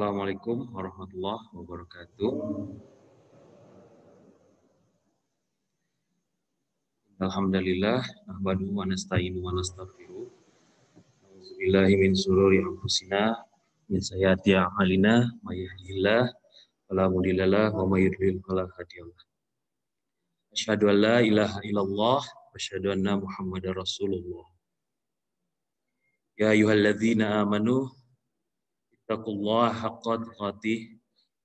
Assalamualaikum warahmatullahi wabarakatuh. Alhamdulillah, nahmaduhu wa nasta'inuhu wa nastaghfiruh. A'udzubillahi min syururi anfusina, min sayyiati a'malina, may yahdihillahu fala mudilla lahu wa may yudlil fala hadiya lahu. Asyhadu an la ilaha illallah wa asyhadu anna Muhammadar Rasulullah. Ya ayyuhalladzina amanu ittaqullaha haqqa tuqatih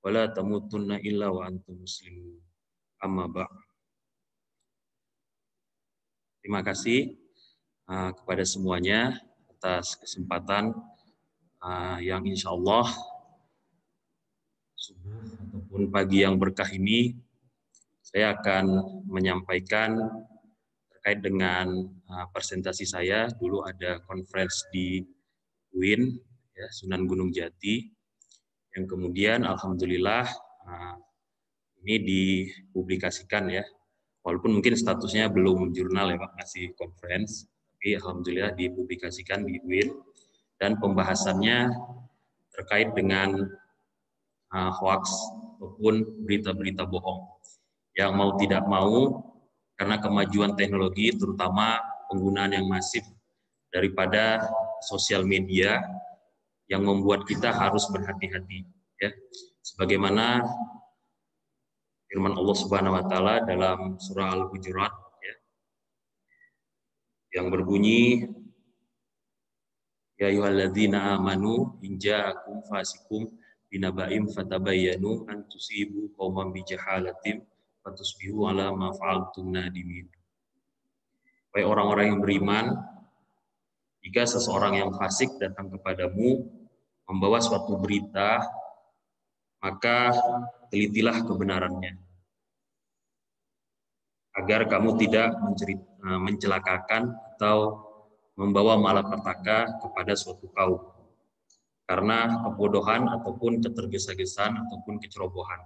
wa la tamutunna illa wa antum muslimun. Amma ba'd. Terima kasih kepada semuanya atas kesempatan yang insya Allah subuh ataupun pagi yang berkah ini saya akan menyampaikan terkait dengan presentasi saya. Dulu ada conference di UIN, ya, Sunan Gunung Jati, yang kemudian alhamdulillah ini dipublikasikan ya. Walaupun mungkin statusnya belum jurnal ya Pak, masih conference, tapi alhamdulillah dipublikasikan di UIN dan pembahasannya terkait dengan hoax ataupun berita-berita bohong yang mau tidak mau karena kemajuan teknologi terutama penggunaan yang masif daripada sosial media yang membuat kita harus berhati-hati ya. Sebagaimana firman Allah Subhanahu wa taala dalam surah Al-Hujurat ya, yang berbunyi ya ayyuhalladzina amanu in ja'akum fasikum binaba'in fatabayyanu an tusibu qauman bijahalatin fatusbihu ala ma fa'altum nadimin. Wahai orang-orang yang beriman, jika seseorang yang fasik datang kepadamu membawa suatu berita, maka telitilah kebenarannya, agar kamu tidak mencelakakan atau membawa malapetaka kepada suatu kaum karena kebodohan ataupun ketergesa-gesaan ataupun kecerobohan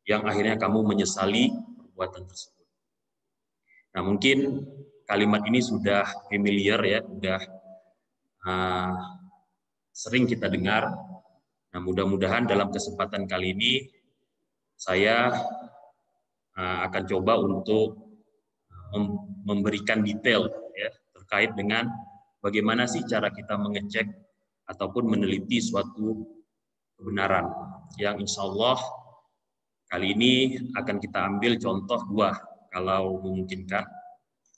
yang akhirnya kamu menyesali perbuatan tersebut. Nah, mungkin kalimat ini sudah familiar ya, sudah sering kita dengar. Nah, mudah-mudahan dalam kesempatan kali ini saya akan coba untuk memberikan detail ya, terkait dengan bagaimana sih cara kita mengecek ataupun meneliti suatu kebenaran yang insya Allah kali ini akan kita ambil contoh dua kalau memungkinkan.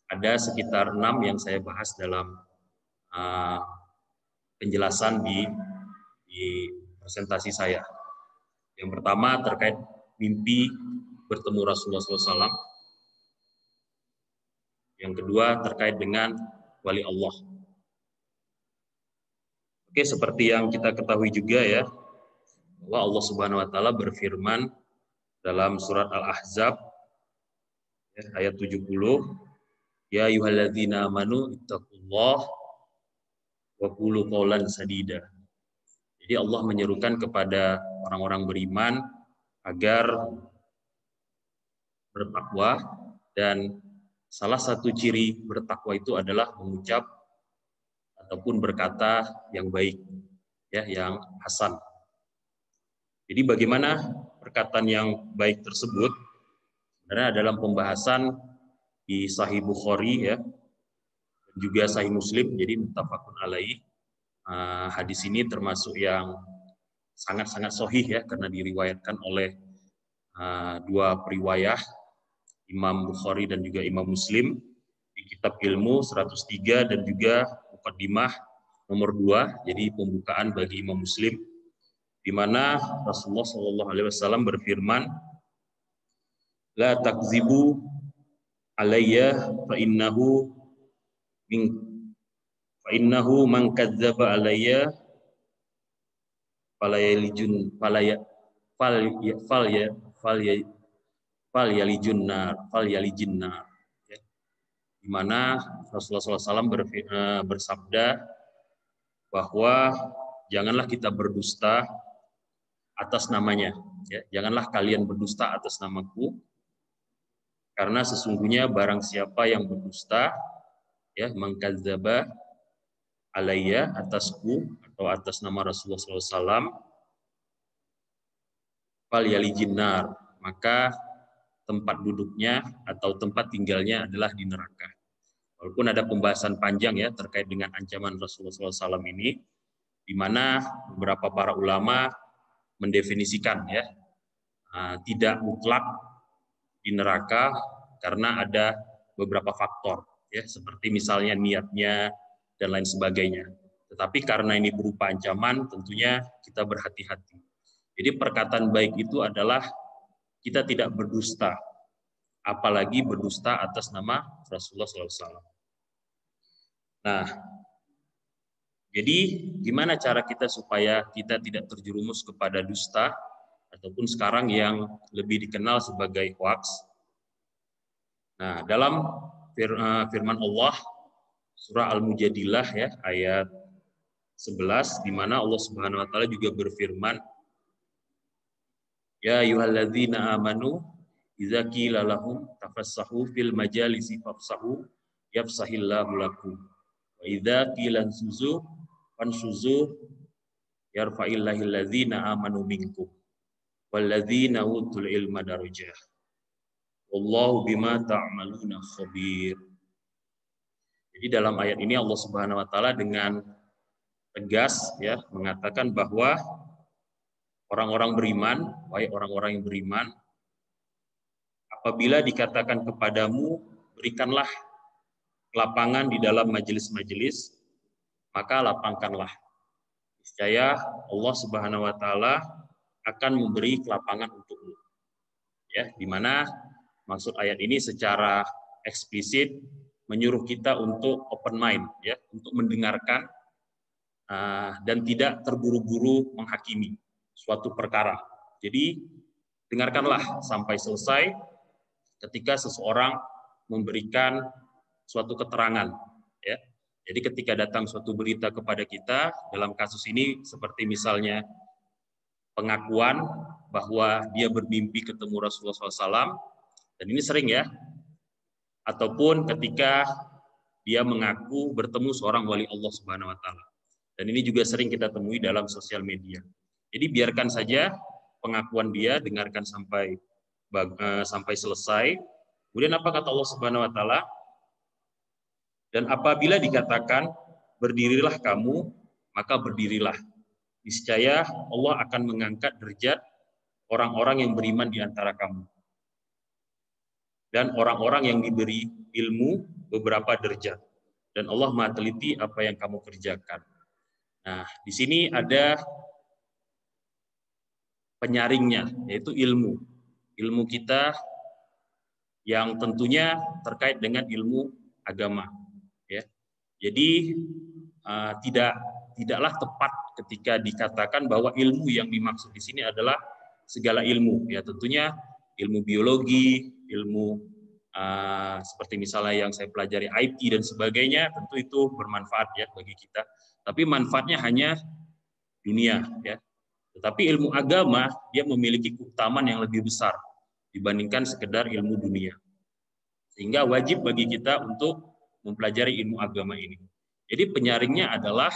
Ada sekitar 6 yang saya bahas dalam penjelasan di presentasi saya. Yang pertama terkait mimpi bertemu Rasulullah SAW. Yang kedua terkait dengan wali Allah. Oke, seperti yang kita ketahui juga ya, bahwa Allah Subhanahu wa taala berfirman dalam surat Al-Ahzab ya, ayat 70, ya ayyuhalladzina amanu ittaqullaha wa qulu qawlan sadida. Jadi Allah menyerukan kepada orang-orang beriman agar bertakwa, dan salah satu ciri bertakwa itu adalah mengucap ataupun berkata yang baik, ya, yang hasan. Jadi bagaimana perkataan yang baik tersebut? Sebenarnya dalam pembahasan di Sahih Bukhari ya, dan juga Sahih Muslim, jadi muttafaqun alaih. Hadis ini termasuk yang sangat-sangat sahih ya, karena diriwayatkan oleh dua periwayah, Imam Bukhari dan juga Imam Muslim, di kitab ilmu 103 dan juga Muqaddimah nomor 2, jadi pembukaan bagi Imam Muslim, di mana Rasulullah SAW berfirman, la takzibu alayya fa innahu man kadzdzaba alayya falyalijun falyalijinnar. Di mana Rasulullah SAW bersabda bahwa janganlah kita berdusta atas namanya, ya, janganlah kalian berdusta atas namaku, karena sesungguhnya barang siapa yang berdusta, ya, mengkadzdzaba alayya, atasku atau atas nama Rasulullah SAW, falyalijin nar, maka tempat duduknya atau tempat tinggalnya adalah di neraka. Walaupun ada pembahasan panjang ya terkait dengan ancaman Rasulullah SAW ini, di mana beberapa para ulama mendefinisikan ya tidak mutlak di neraka karena ada beberapa faktor ya seperti misalnya niatnya dan lain sebagainya. Tetapi karena ini berupa ancaman, tentunya kita berhati-hati. Jadi perkataan baik itu adalah kita tidak berdusta, apalagi berdusta atas nama Rasulullah SAW. Nah, jadi gimana cara kita supaya kita tidak terjerumus kepada dusta, ataupun sekarang yang lebih dikenal sebagai hoax. Nah, dalam firman Allah, surah Al-Mujadilah ya, ayat 11, di mana Allah Subhanahu wa taala juga berfirman, ya ayyuhalladzina amanu idza qila lahum tafassahu fil majalisi fafsahu yafsahillahu lakum wa idza qila ansuzu fansuzu yarfa'illahu alladzina amanu minkum walladzina utul ilma darajah wallahu bima ta'maluna khabir. Jadi dalam ayat ini Allah Subhanahu wa taala dengan tegas ya mengatakan bahwa orang-orang beriman, wahai orang-orang yang beriman, apabila dikatakan kepadamu berikanlah lapangan di dalam majelis-majelis, maka lapangkanlah. Niscaya Allah Subhanahu wa taala akan memberi kelapangan untukmu. Ya, di mana maksud ayat ini secara eksplisit menyuruh kita untuk open mind ya, untuk mendengarkan dan tidak terburu-buru menghakimi suatu perkara. Jadi dengarkanlah sampai selesai ketika seseorang memberikan suatu keterangan ya. Jadi ketika datang suatu berita kepada kita, dalam kasus ini seperti misalnya pengakuan bahwa dia bermimpi ketemu Rasulullah SAW, dan ini sering ya, ataupun ketika dia mengaku bertemu seorang wali Allah Subhanahu wa taala. Dan ini juga sering kita temui dalam sosial media. Jadi biarkan saja pengakuan dia, dengarkan sampai selesai. Kemudian apa kata Allah Subhanahu wa taala? Dan apabila dikatakan berdirilah kamu, maka berdirilah. Niscaya Allah akan mengangkat derajat orang-orang yang beriman di antara kamu. Dan orang-orang yang diberi ilmu beberapa derajat. Dan Allah Maha teliti apa yang kamu kerjakan. Nah, di sini ada penyaringnya, yaitu ilmu. Ilmu kita yang tentunya terkait dengan ilmu agama. Ya. Jadi tidaklah tepat ketika dikatakan bahwa ilmu yang dimaksud di sini adalah segala ilmu. Ya, tentunya ilmu biologi, ilmu seperti misalnya yang saya pelajari IT dan sebagainya, tentu itu bermanfaat ya bagi kita. Tapi manfaatnya hanya dunia ya. Tetapi ilmu agama dia memiliki keutamaan yang lebih besar dibandingkan sekedar ilmu dunia. Sehingga wajib bagi kita untuk mempelajari ilmu agama ini. Jadi penyaringnya adalah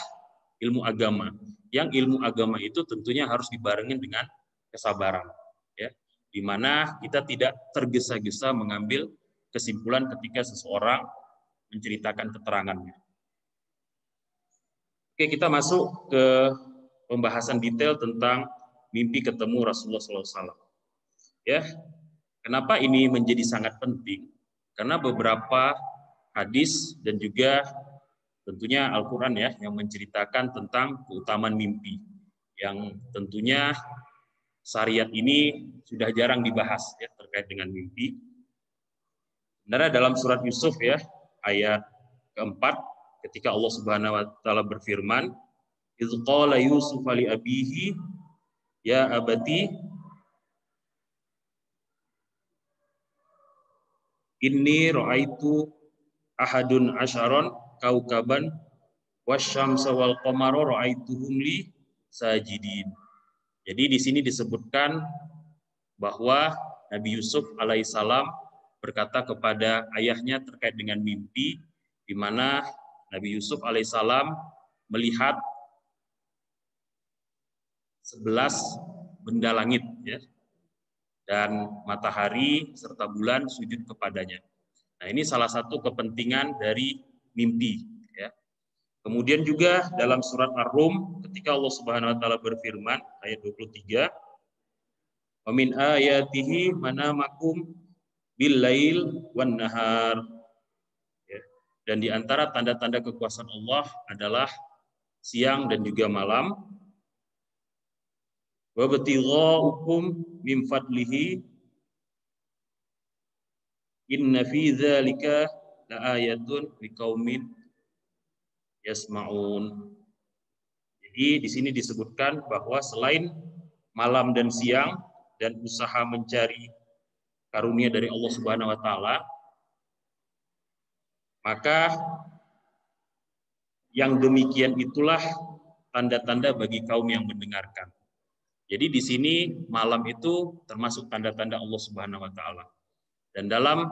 ilmu agama. Yang ilmu agama itu tentunya harus dibarengin dengan kesabaran ya. Di mana kita tidak tergesa-gesa mengambil kesimpulan ketika seseorang menceritakan keterangannya. Oke, kita masuk ke pembahasan detail tentang mimpi ketemu Rasulullah SAW. Ya, kenapa ini menjadi sangat penting? Karena beberapa hadis dan juga tentunya Al-Quran ya yang menceritakan tentang keutamaan mimpi, yang tentunya syariat ini sudah jarang dibahas ya terkait dengan mimpi. Sebenarnya dalam surat Yusuf ya ayat keempat, ketika Allah Subhanahu wa taala berfirman, "Idz qala Yusuf li abihi ya abati inni ra'aitu ahadun asyaron kaukaban wasyamsa wal qamara ra'aituhum li sajidin." Jadi di sini disebutkan bahwa Nabi Yusuf alaihissalam berkata kepada ayahnya terkait dengan mimpi, di mana Nabi Yusuf alaihissalam melihat 11 benda langit ya. dan matahari serta bulan sujud kepadanya. Nah, ini salah satu kepentingan dari mimpi, ya. Kemudian juga dalam surat Ar-Rum ketika Allah Subhanahu wa taala berfirman ayat 23, "Wa min ayatihi manamakum bil-lail wan nahar." Ya. Dan di antara tanda-tanda kekuasaan Allah adalah siang dan juga malam. Wa batighaa'ukum min fadlihi inna fi dzalika laayatun liqaumin yasma'un. Jadi di sini disebutkan bahwa selain malam dan siang dan usaha mencari karunia dari Allah Subhanahu wa taala, maka yang demikian itulah tanda-tanda bagi kaum yang mendengarkan. Jadi di sini malam itu termasuk tanda-tanda Allah Subhanahu wa taala. Dan dalam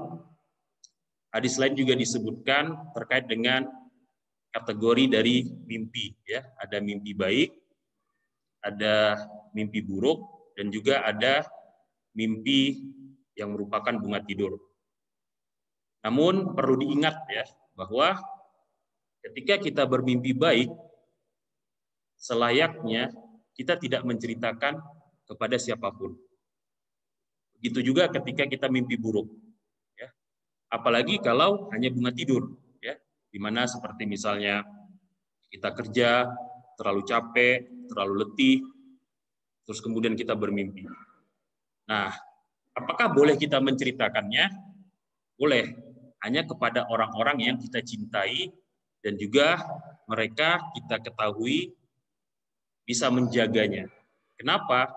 hadis lain juga disebutkan terkait dengan kategori dari mimpi, ya. Ada mimpi baik, ada mimpi buruk, dan juga ada mimpi yang merupakan bunga tidur. Namun perlu diingat, ya, bahwa ketika kita bermimpi baik, selayaknya kita tidak menceritakan kepada siapapun. Begitu juga ketika kita mimpi buruk, ya. Apalagi kalau hanya bunga tidur, ya, di mana seperti misalnya kita kerja terlalu capek, terlalu letih, terus kemudian kita bermimpi. Nah, apakah boleh kita menceritakannya? Boleh, hanya kepada orang-orang yang kita cintai dan juga mereka kita ketahui bisa menjaganya. Kenapa?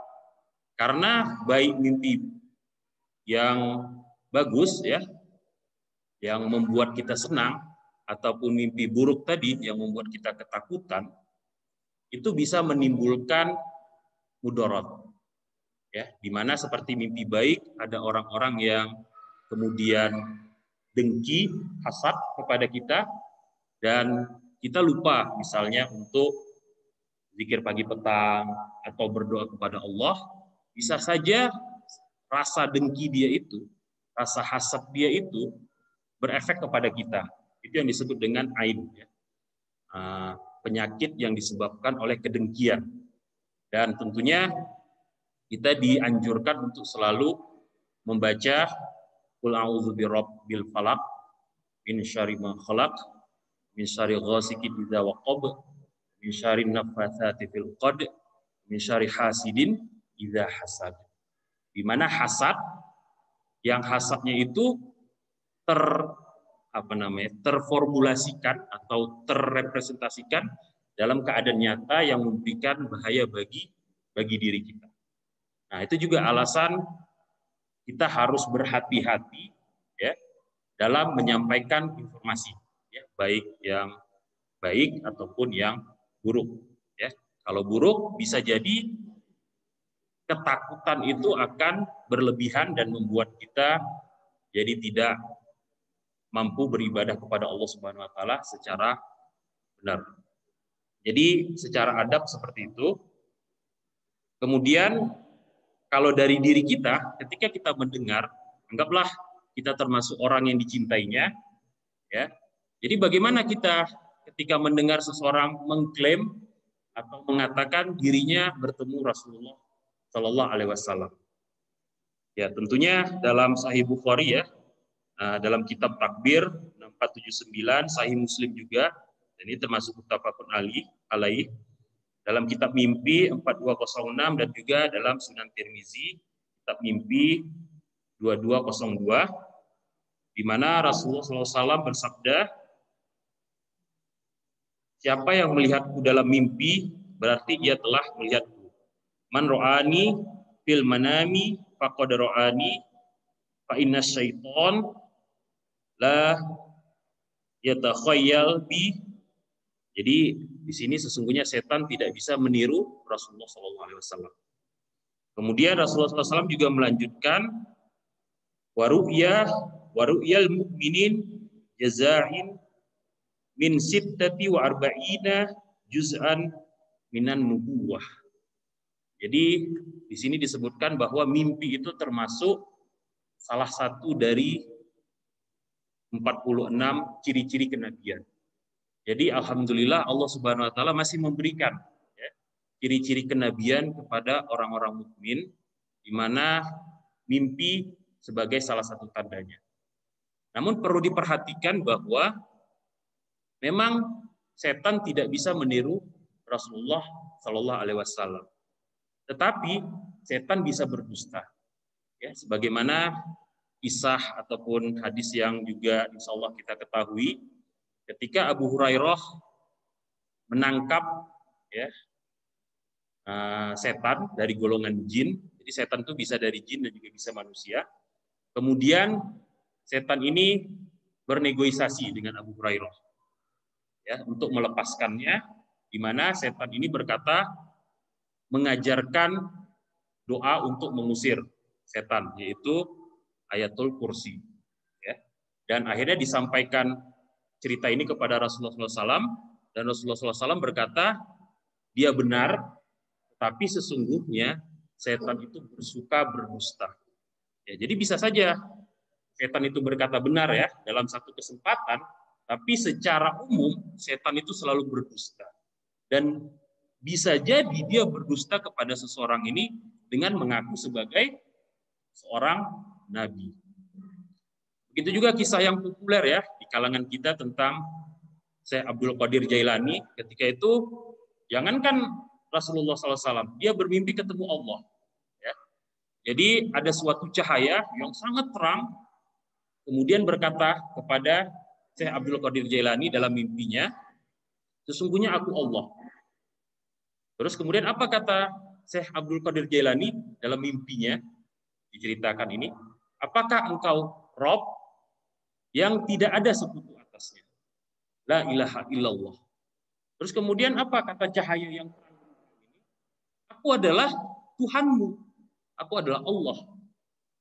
Karena baik mimpi yang bagus, ya, yang membuat kita senang, ataupun mimpi buruk tadi yang membuat kita ketakutan, itu bisa menimbulkan mudarat, ya, di mana seperti mimpi baik ada orang-orang yang kemudian dengki, hasad kepada kita, dan kita lupa misalnya untuk zikir pagi petang atau berdoa kepada Allah, bisa saja rasa dengki dia itu, rasa hasad dia itu berefek kepada kita. Itu yang disebut dengan ain, ya. Penyakit yang disebabkan oleh kedengkian. Dan tentunya kita dianjurkan untuk selalu membaca Qul a'udzu birabbil falaq min syarri ma khalaq min syarri ghasiqin idza waqab min syarri naffatsati fil 'qad min syarri hasidin idza hasad. Di mana hasad, yang hasadnya itu terformulasikan atau terrepresentasikan dalam keadaan nyata yang memberikan bahaya bagi diri kita. Nah, itu juga alasan kita harus berhati-hati, ya, dalam menyampaikan informasi, ya, baik yang baik ataupun yang buruk, ya. Kalau buruk bisa jadi ketakutan itu akan berlebihan dan membuat kita jadi tidak mampu beribadah kepada Allah Subhanahu wa taala secara benar. Jadi secara adab seperti itu. Kemudian kalau dari diri kita, ketika kita mendengar, anggaplah kita termasuk orang yang dicintainya, ya. Jadi bagaimana kita ketika mendengar seseorang mengklaim atau mengatakan dirinya bertemu Rasulullah Shallallahu Alaihi Wasallam? Ya, tentunya dalam Sahih Bukhari, ya, dalam kitab Takbir 6479, Sahih Muslim juga, dan ini termasuk muttafaqun alaih, dalam kitab Mimpi 4206 dan juga dalam Sunan Tirmizi kitab Mimpi 2202, di mana Rasulullah SAW bersabda, siapa yang melihatku dalam mimpi berarti ia telah melihatku. Man ro'ani fil manami faqad ro'ani fa inna syaiton la yatakhayyal bi. Jadi di sini sesungguhnya setan tidak bisa meniru Rasulullah SAW. Kemudian Rasulullah SAW juga melanjutkan waru'yal mu'minin jaza'in min sittati wa arba'ina juz'an minan nubuwah. Jadi di sini disebutkan bahwa mimpi itu termasuk salah satu dari 46 ciri-ciri kenabian. Jadi alhamdulillah Allah Subhanahu wa taala masih memberikan ya, ciri-ciri kenabian kepada orang-orang mukmin, di mana mimpi sebagai salah satu tandanya. Namun perlu diperhatikan bahwa memang setan tidak bisa meniru Rasulullah Shallallahu Alaihi Wasallam. Tetapi setan bisa berdusta. Ya, sebagaimana kisah ataupun hadis yang juga insya Allah kita ketahui, ketika Abu Hurairah menangkap ya, setan dari golongan jin. Jadi setan itu bisa dari jin dan juga bisa manusia. Kemudian setan ini bernegosiasi dengan Abu Hurairah ya, untuk melepaskannya, di mana setan ini berkata mengajarkan doa untuk mengusir setan, yaitu Ayatul Kursi. Ya. Dan akhirnya disampaikan cerita ini kepada Rasulullah SAW, dan Rasulullah SAW berkata, dia benar, tapi sesungguhnya setan itu suka berdusta. Ya, jadi bisa saja setan itu berkata benar ya dalam satu kesempatan, tapi secara umum setan itu selalu berdusta. Dan bisa jadi dia berdusta kepada seseorang ini dengan mengaku sebagai seorang nabi. Begitu juga kisah yang populer ya di kalangan kita tentang Syekh Abdul Qadir Jailani. Ketika itu jangankan Rasulullah SAW, dia bermimpi ketemu Allah. Ya. Jadi ada suatu cahaya yang sangat terang, kemudian berkata kepada Syekh Abdul Qadir Jailani dalam mimpinya, sesungguhnya aku Allah. Terus kemudian apa kata Syekh Abdul Qadir Jailani dalam mimpinya, diceritakan ini, apakah engkau Rob yang tidak ada sekutu atasnya? La ilaha illallah. Terus kemudian apa kata cahaya yang terang ini? Aku adalah Tuhanmu. Aku adalah Allah.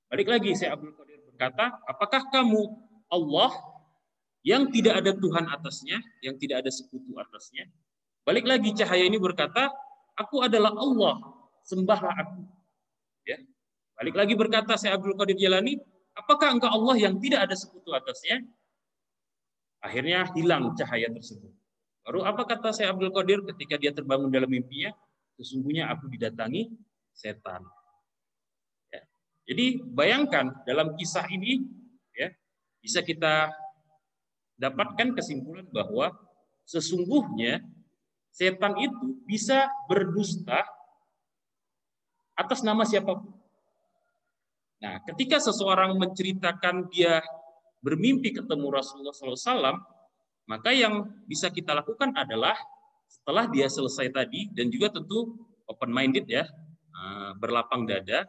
Balik lagi Syekh Abdul Qadir berkata, apakah kamu Allah yang tidak ada Tuhan atasnya, yang tidak ada sekutu atasnya? Balik lagi cahaya ini berkata, aku adalah Allah, sembahlah aku. Ya. Balik lagi berkata Syekh Abdul Qadir Jailani, apakah engkau Allah yang tidak ada sekutu atasnya? Akhirnya hilang cahaya tersebut. Baru apa kata Syekh Abdul Qadir ketika dia terbangun dalam mimpinya? Sesungguhnya aku didatangi setan. Ya. Jadi bayangkan dalam kisah ini ya, bisa kita dapatkan kesimpulan bahwa sesungguhnya setan itu bisa berdusta atas nama siapapun. Nah, ketika seseorang menceritakan dia bermimpi ketemu Rasulullah SAW, maka yang bisa kita lakukan adalah setelah dia selesai tadi, dan juga tentu open-minded ya, berlapang dada,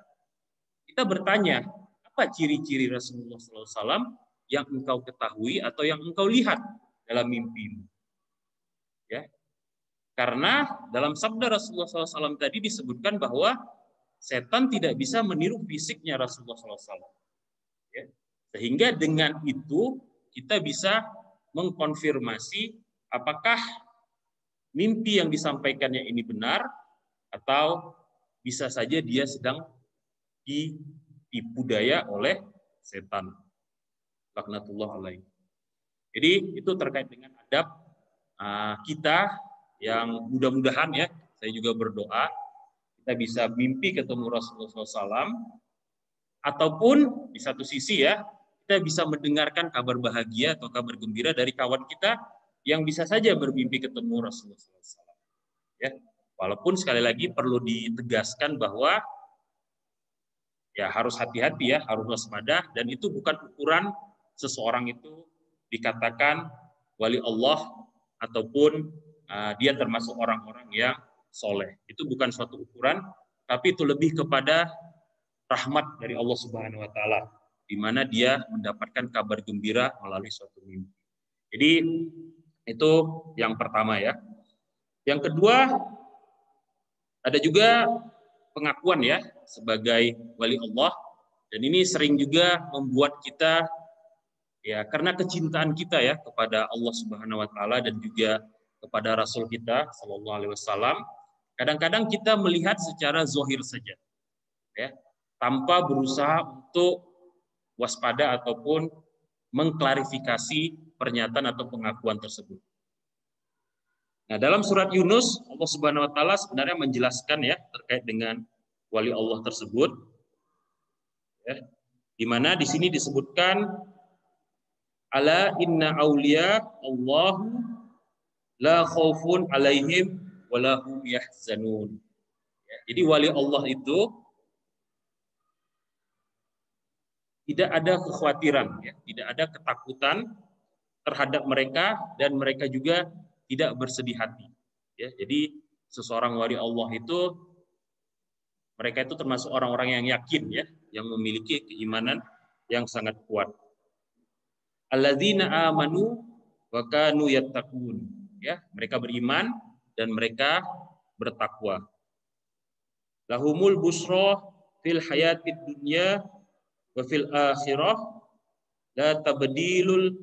kita bertanya, apa ciri-ciri Rasulullah SAW yang engkau ketahui atau yang engkau lihat dalam mimpimu? Ya. Karena dalam sabda Rasulullah SAW tadi disebutkan bahwa setan tidak bisa meniru fisiknya Rasulullah SAW. Ya. Sehingga dengan itu kita bisa mengkonfirmasi apakah mimpi yang disampaikannya ini benar atau bisa saja dia sedang ditipu daya oleh setan. Laknatullah alaihi. Jadi itu terkait dengan adab kita yang mudah-mudahan ya, saya juga berdoa kita bisa mimpi ketemu Rasulullah SAW, ataupun di satu sisi ya kita bisa mendengarkan kabar bahagia atau kabar gembira dari kawan kita yang bisa saja bermimpi ketemu Rasulullah SAW. Ya, walaupun sekali lagi perlu ditegaskan bahwa ya harus hati-hati ya, harus waspada, dan itu bukan ukuran seseorang itu dikatakan wali Allah ataupun dia termasuk orang-orang yang soleh. Itu bukan suatu ukuran, tapi itu lebih kepada rahmat dari Allah Subhanahu wa taala, di mana dia mendapatkan kabar gembira melalui suatu mimpi. Jadi itu yang pertama ya. Yang kedua, ada juga pengakuan ya sebagai wali Allah, dan ini sering juga membuat kita ya karena kecintaan kita ya kepada Allah Subhanahu wa taala dan juga kepada Rasul kita Shallallahu alaihi wasallam, Kadang-kadang kita melihat secara zohir saja, ya, tanpa berusaha untuk waspada ataupun mengklarifikasi pernyataan atau pengakuan tersebut. Nah, dalam surat Yunus, Allah Subhanahu wa taala sebenarnya menjelaskan ya terkait dengan wali Allah tersebut. Ya, di mana di sini disebutkan ala inna auliya Allahu la khaufun alaihim wa la hum yahzanun. Ya, jadi wali Allah itu tidak ada kekhawatiran, ya, tidak ada ketakutan terhadap mereka dan mereka juga tidak bersedih hati. Ya, jadi seseorang wali Allah itu mereka itu termasuk orang-orang yang yakin, ya, yang memiliki keimanan yang sangat kuat. Alladzina amanu wa kanu yattaqun. Ya, mereka beriman dan mereka bertakwa. Lahumul busra fil hayatid dunya wa fil akhirah la tabdilu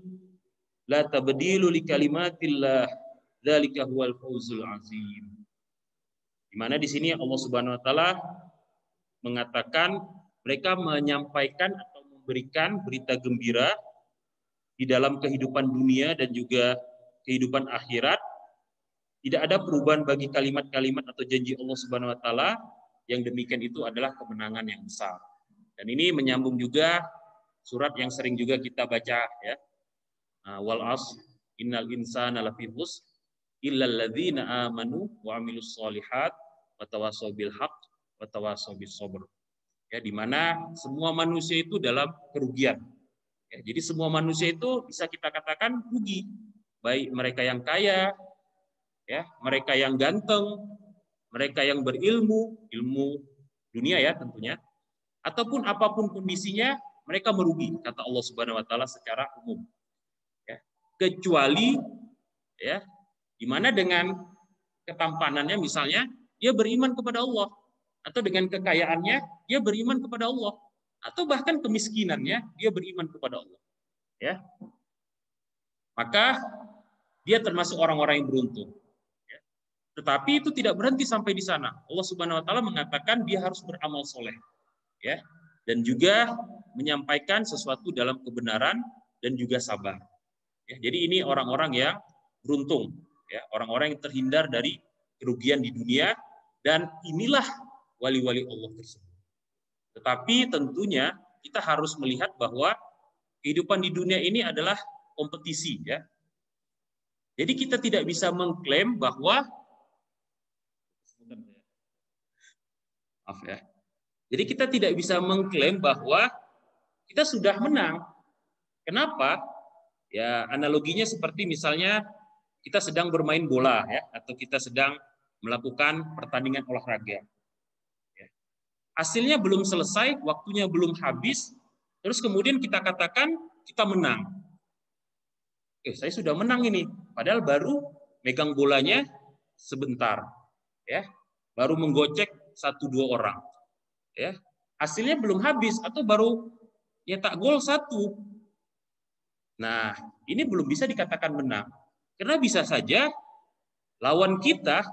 li kalimatillah dzalika huwal fawzul azim. Di mana di sini Allah Subhanahu wa taala mengatakan mereka menyampaikan atau memberikan berita gembira di dalam kehidupan dunia dan juga kehidupan akhirat. Tidak ada perubahan bagi kalimat-kalimat atau janji Allah Subhanahu wa taala, yang demikian itu adalah kemenangan yang besar. Dan ini menyambung juga surat yang sering juga kita baca, ya. Wal asr innal insana lafi khusr illal ladzina amanu wa amilus sholihat wa tawassaw bil haqq wa tawassaw bis sabr. Ya, di mana semua manusia itu dalam kerugian. Ya, jadi semua manusia itu bisa kita katakan rugi, baik mereka yang kaya, ya, mereka yang ganteng, mereka yang berilmu, ilmu dunia ya tentunya, ataupun apapun kondisinya, mereka merugi, kata Allah Subhanahu wa taala secara umum. Ya, kecuali ya, di mana dengan ketampanannya misalnya dia beriman kepada Allah, atau dengan kekayaannya dia beriman kepada Allah, atau bahkan kemiskinannya dia beriman kepada Allah. Ya. Maka dia termasuk orang-orang yang beruntung. Tetapi itu tidak berhenti sampai di sana. Allah Subhanahu wa taala mengatakan dia harus beramal soleh, ya, dan juga menyampaikan sesuatu dalam kebenaran dan juga sabar. Ya, jadi ini orang-orang yang beruntung, ya, orang-orang yang terhindar dari kerugian di dunia, dan inilah wali-wali Allah tersebut. Tetapi tentunya kita harus melihat bahwa kehidupan di dunia ini adalah kompetisi, ya. Jadi kita tidak bisa mengklaim bahwa Jadi kita tidak bisa mengklaim bahwa kita sudah menang. Kenapa? Ya, analoginya seperti misalnya kita sedang bermain bola, ya, atau kita sedang melakukan pertandingan olahraga. Ya. Hasilnya belum selesai, waktunya belum habis, terus kemudian kita katakan kita menang. Saya sudah menang ini, padahal baru megang bolanya sebentar, ya, baru menggocek 1-2 orang. Ya, hasilnya belum habis atau baru nyetak gol 1. Nah, ini belum bisa dikatakan menang. Karena bisa saja lawan kita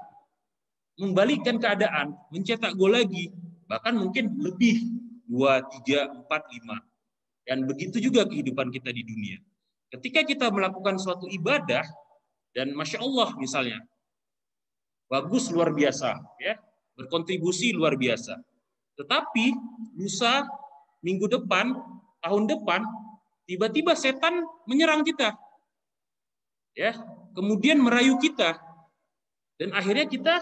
membalikkan keadaan, mencetak gol lagi, bahkan mungkin lebih 2, 3, 4, 5. Dan begitu juga kehidupan kita di dunia. Ketika kita melakukan suatu ibadah dan Masya Allah misalnya, bagus luar biasa, ya, berkontribusi luar biasa. Tetapi lusa, minggu depan, tahun depan, tiba-tiba setan menyerang kita, ya, kemudian merayu kita, dan akhirnya kita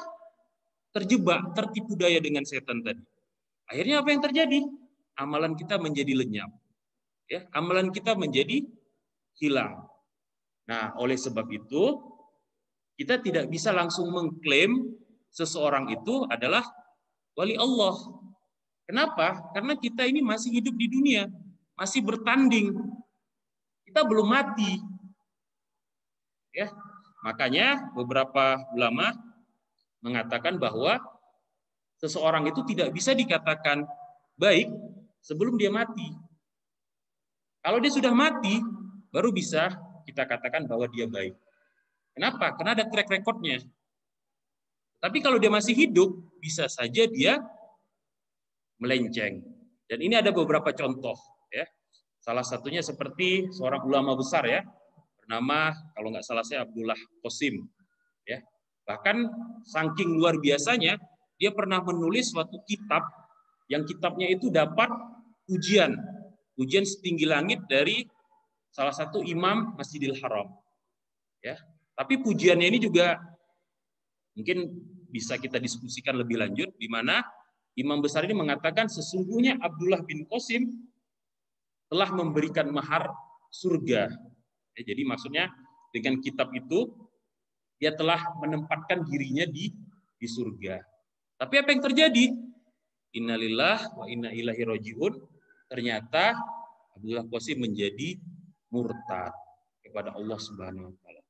terjebak, tertipu daya dengan setan tadi. Akhirnya apa yang terjadi? Amalan kita menjadi lenyap, ya, amalan kita menjadi hilang. Nah, oleh sebab itu kita tidak bisa langsung mengklaim seseorang itu adalah wali Allah. Kenapa? Karena kita ini masih hidup di dunia, masih bertanding. Kita belum mati. Ya. Makanya beberapa ulama mengatakan bahwa seseorang itu tidak bisa dikatakan baik sebelum dia mati. Kalau dia sudah mati, baru bisa kita katakan bahwa dia baik. Kenapa? Karena ada track record-nya. Tapi kalau dia masih hidup, bisa saja dia melenceng. Dan ini ada beberapa contoh, ya. Salah satunya seperti seorang ulama besar, ya, bernama, kalau nggak salah saya, Abdullah Qasim, ya. Bahkan saking luar biasanya, dia pernah menulis suatu kitab yang kitabnya itu dapat ujian setinggi langit dari salah satu imam Masjidil Haram, ya. Tapi pujiannya ini juga mungkin bisa kita diskusikan lebih lanjut, di mana imam besar ini mengatakan sesungguhnya Abdullah bin Qasim telah memberikan mahar surga. Ya, jadi maksudnya dengan kitab itu dia telah menempatkan dirinya di surga. Tapi apa yang terjadi? Innalillah wa inna ilaihi rajiun. Ternyata Abdullah Qasim menjadi murtad kepada Allah Subhanahu wa taala.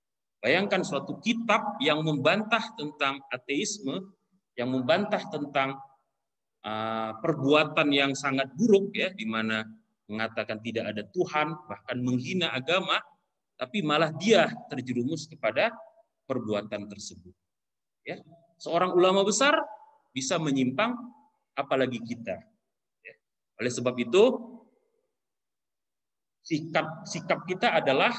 Bayangkan suatu kitab yang membantah tentang ateisme, yang membantah tentang perbuatan yang sangat buruk, ya, di mana mengatakan tidak ada Tuhan, bahkan menghina agama, tapi malah dia terjerumus kepada perbuatan tersebut. Ya, seorang ulama besar bisa menyimpang, apalagi kita. Ya. Oleh sebab itu, sikap kita adalah,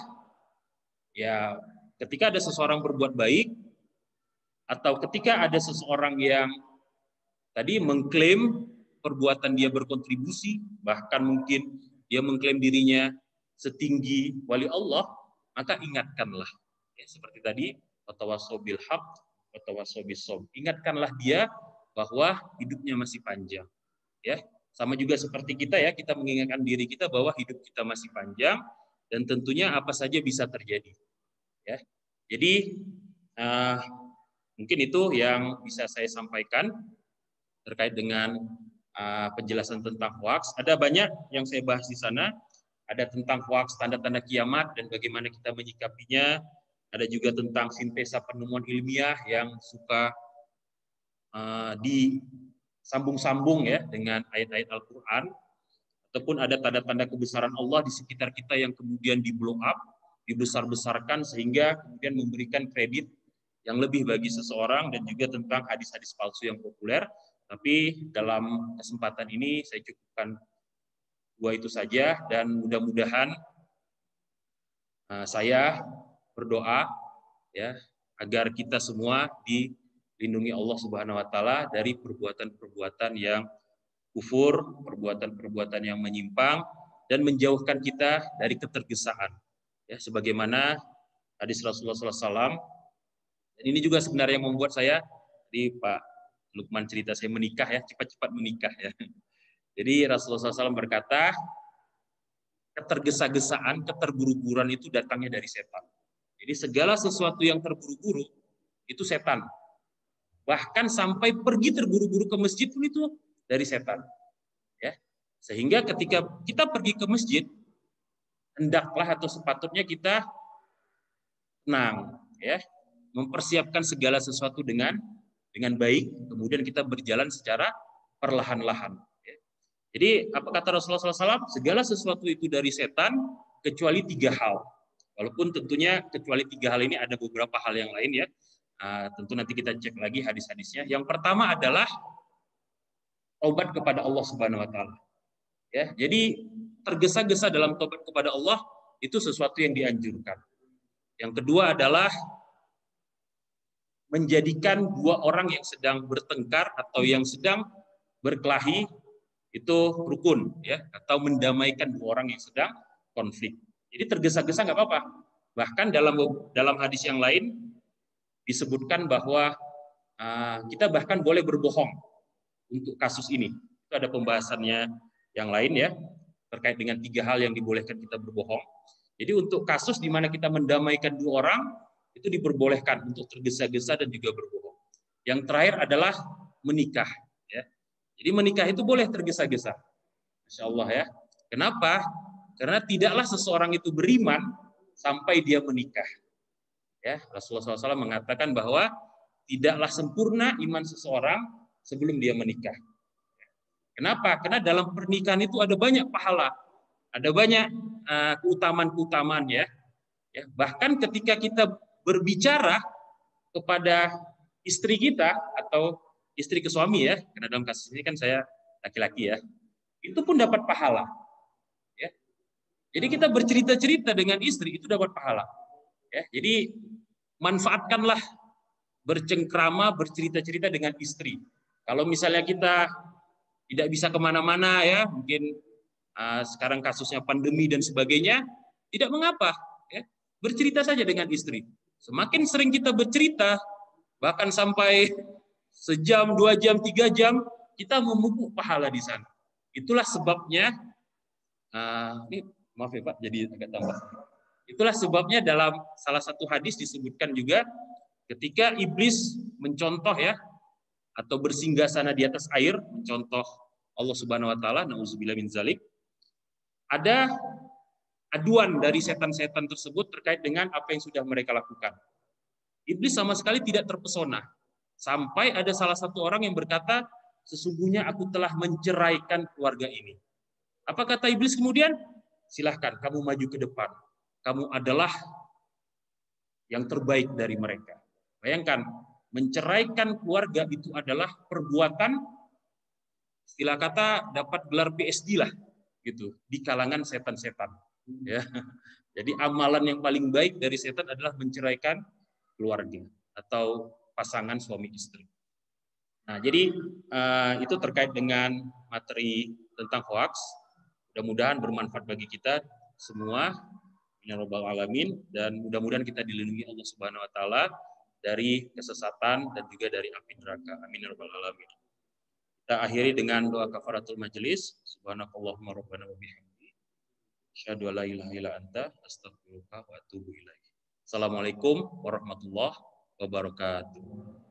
ya, ketika ada seseorang berbuat baik, atau ketika ada seseorang yang tadi mengklaim perbuatan dia berkontribusi, bahkan mungkin dia mengklaim dirinya setinggi wali Allah, maka ingatkanlah. Ya, seperti tadi, watawassaw bil haqq, watawassaw bis sabr. Ingatkanlah dia bahwa hidupnya masih panjang. Ya, sama juga seperti kita, ya, kita mengingatkan diri kita bahwa hidup kita masih panjang dan tentunya apa saja bisa terjadi. Ya, jadi mungkin itu yang bisa saya sampaikan terkait dengan penjelasan tentang hoax. Ada banyak yang saya bahas di sana. Ada tentang hoax, tanda-tanda kiamat dan bagaimana kita menyikapinya. Ada juga tentang sintesa penemuan ilmiah yang suka disambung-sambung, ya, dengan ayat-ayat Al-Quran. Ataupun ada tanda-tanda kebesaran Allah di sekitar kita yang kemudian di-blow up, dibesar-besarkan sehingga kemudian memberikan kredit yang lebih bagi seseorang, dan juga tentang hadis-hadis palsu yang populer. Tapi dalam kesempatan ini saya cukupkan dua itu saja, dan mudah-mudahan saya berdoa, ya, agar kita semua dilindungi Allah Subhanahu wa taala dari perbuatan-perbuatan yang kufur, perbuatan-perbuatan yang menyimpang, dan menjauhkan kita dari ketergesaan. Ya, sebagaimana hadis Rasulullah SAW. Dan ini juga sebenarnya yang membuat saya, di Pak Lukman cerita saya menikah, ya, cepat-cepat menikah, ya. Jadi Rasulullah SAW berkata, ketergesa-gesaan, keterburu-buruan itu datangnya dari setan. Jadi segala sesuatu yang terburu-buru itu setan. Bahkan sampai pergi terburu-buru ke masjid pun itu dari setan. Ya. Sehingga ketika kita pergi ke masjid, hendaklah atau sepatutnya kita tenang, ya, mempersiapkan segala sesuatu dengan baik, kemudian kita berjalan secara perlahan-lahan. Jadi apa kata Rasulullah SAW? Segala sesuatu itu dari setan kecuali 3 hal. Walaupun tentunya kecuali 3 hal ini ada beberapa hal yang lain, ya. Tentu nanti kita cek lagi hadis-hadisnya. Yang pertama adalah taubat kepada Allah Subhanahu Wa Taala. Ya, jadi tergesa-gesa dalam taubat kepada Allah itu sesuatu yang dianjurkan. Yang kedua adalah menjadikan 2 orang yang sedang bertengkar atau yang sedang berkelahi itu rukun, ya, atau mendamaikan 2 orang yang sedang konflik. Jadi tergesa-gesa nggak apa-apa. Bahkan dalam hadis yang lain disebutkan bahwa kita bahkan boleh berbohong untuk kasus ini. Itu ada pembahasannya yang lain, ya, terkait dengan 3 hal yang dibolehkan kita berbohong. Jadi untuk kasus di mana kita mendamaikan 2 orang itu diperbolehkan untuk tergesa-gesa dan juga berbohong. Yang terakhir adalah menikah, ya. Jadi menikah itu boleh tergesa-gesa. Masya Allah, ya. Kenapa? Karena tidaklah seseorang itu beriman sampai dia menikah. Ya, Rasulullah SAW mengatakan bahwa tidaklah sempurna iman seseorang sebelum dia menikah. Kenapa? Karena dalam pernikahan itu ada banyak pahala, ada banyak keutamaan-keutamaan, ya. Bahkan ketika kita berbicara kepada istri kita atau istri ke suami ya, karena dalam kasus ini kan saya laki-laki ya, itu pun dapat pahala. Ya. Jadi kita bercerita-cerita dengan istri itu dapat pahala. Ya. Jadi manfaatkanlah bercengkrama, bercerita-cerita dengan istri. Kalau misalnya kita tidak bisa kemana-mana ya, mungkin sekarang kasusnya pandemi dan sebagainya, tidak mengapa. Ya. Bercerita saja dengan istri. Semakin sering kita bercerita, bahkan sampai sejam, 2 jam, 3 jam, kita memupuk pahala di sana. Itulah sebabnya, ini maaf ya Pak, jadi agak tambah. Itulah sebabnya dalam salah satu hadis disebutkan juga ketika iblis mencontoh ya atau bersinggasana di atas air, mencontoh Allah Subhanahu wa taala, nauzubillah min zalik. Ada aduan dari setan-setan tersebut terkait dengan apa yang sudah mereka lakukan. Iblis sama sekali tidak terpesona. Sampai ada salah satu orang yang berkata, sesungguhnya aku telah menceraikan keluarga ini. Apa kata iblis kemudian? Silahkan, kamu maju ke depan. Kamu adalah yang terbaik dari mereka. Bayangkan, menceraikan keluarga itu adalah perbuatan, istilah kata dapat gelar PhD lah, gitu, di kalangan setan-setan. Ya. Jadi amalan yang paling baik dari setan adalah menceraikan keluarga atau pasangan suami istri. Nah, jadi itu terkait dengan materi tentang hoax. Mudah-mudahan bermanfaat bagi kita semua. Ya Rabbal Alamin, dan mudah-mudahan kita dilindungi Allah Subhanahu wa taala dari kesesatan dan juga dari api neraka. Amin ya Rabbal Alamin. Kita akhiri dengan doa kafaratul majelis. Subhanakallahumma rabbana wa bihamdi asyhadu an la ilaha illa anta astaghfiruka wa atubu ilaik. Assalamualaikum warahmatullahi wabarakatuh.